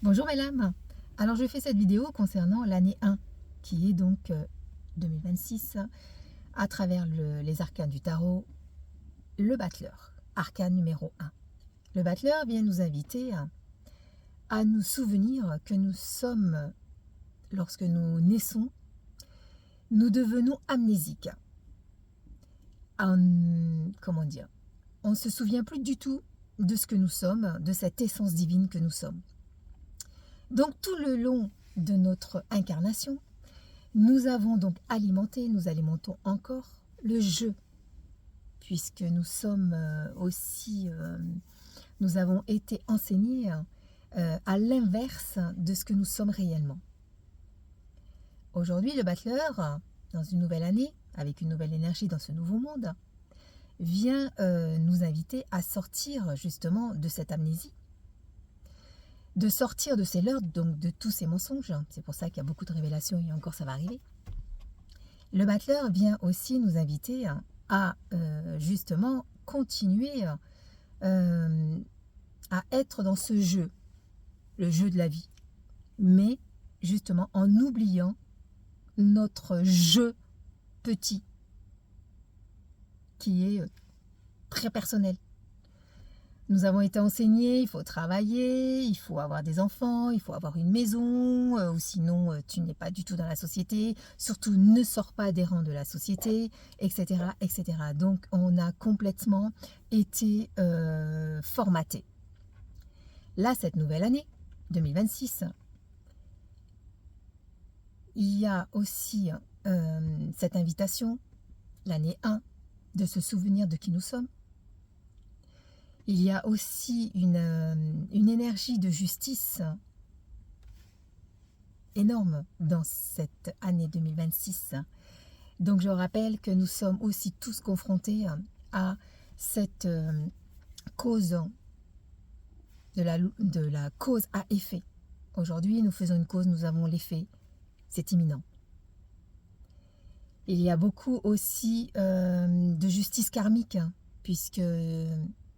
Bonjour mesdames, alors je fais cette vidéo concernant l'année 1 qui est donc 2026 à travers les arcanes du tarot, le battleur, arcane numéro 1. Le battleur vient nous inviter à nous souvenir que nous sommes, lorsque nous naissons, nous devenons amnésiques. Comment dire, on ne se souvient plus du tout de ce que nous sommes, de cette essence divine que nous sommes. Donc tout le long de notre incarnation, nous avons donc alimenté, nous alimentons encore le jeu, puisque nous sommes nous avons été enseignés à l'inverse de ce que nous sommes réellement. Aujourd'hui, le battleur, dans une nouvelle année, avec une nouvelle énergie dans ce nouveau monde, vient nous inviter à sortir justement de cette amnésie, de sortir de ces leurres, donc de tous ces mensonges. C'est pour ça qu'il y a beaucoup de révélations et encore ça va arriver. Le battleur vient aussi nous inviter à justement continuer à être dans ce jeu, le jeu de la vie, mais justement en oubliant notre jeu petit qui est très personnel. Nous avons été enseignés, il faut travailler, il faut avoir des enfants, il faut avoir une maison, ou sinon tu n'es pas du tout dans la société, surtout ne sors pas des rangs de la société, etc. etc. Donc on a complètement été formaté. Là, cette nouvelle année, 2026, il y a aussi cette invitation, l'année 1, de se souvenir de qui nous sommes. Il y a aussi une énergie de justice énorme dans cette année 2026. Donc je rappelle que nous sommes aussi tous confrontés à cette cause de la cause à effet. Aujourd'hui, nous faisons une cause, nous avons l'effet. C'est imminent. Il y a beaucoup aussi de justice karmique, puisque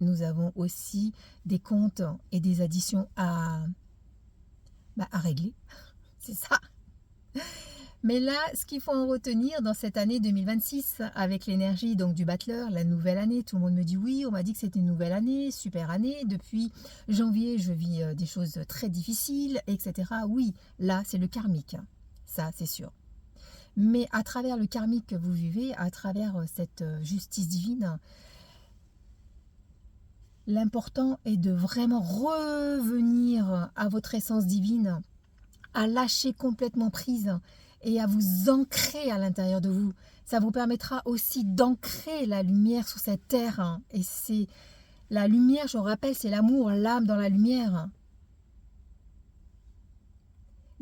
nous avons aussi des comptes et des additions à régler. C'est ça. Mais là, ce qu'il faut en retenir dans cette année 2026, avec l'énergie donc du battleur, la nouvelle année, tout le monde me dit oui, on m'a dit que c'était une nouvelle année, super année. Depuis janvier, je vis des choses très difficiles, etc. Oui, là, c'est le karmique. Ça, c'est sûr. Mais à travers le karmique que vous vivez, à travers cette justice divine, l'important est de vraiment revenir à votre essence divine, à lâcher complètement prise et à vous ancrer à l'intérieur de vous. Ça vous permettra aussi d'ancrer la lumière sur cette terre. Et c'est la lumière, je vous rappelle, c'est l'amour, l'âme dans la lumière.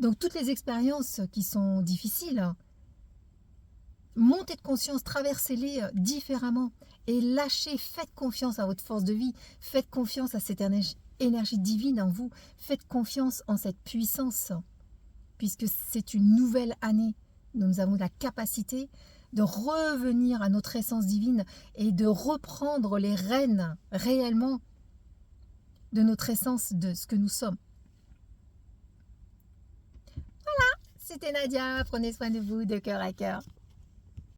Donc toutes les expériences qui sont difficiles, montez de conscience, traversez-les différemment et lâchez, faites confiance à votre force de vie, faites confiance à cette énergie divine en vous, faites confiance en cette puissance, puisque c'est une nouvelle année. Nous avons la capacité de revenir à notre essence divine et de reprendre les rênes réellement de notre essence, de ce que nous sommes. Voilà, c'était Nadia, prenez soin de vous de cœur à cœur.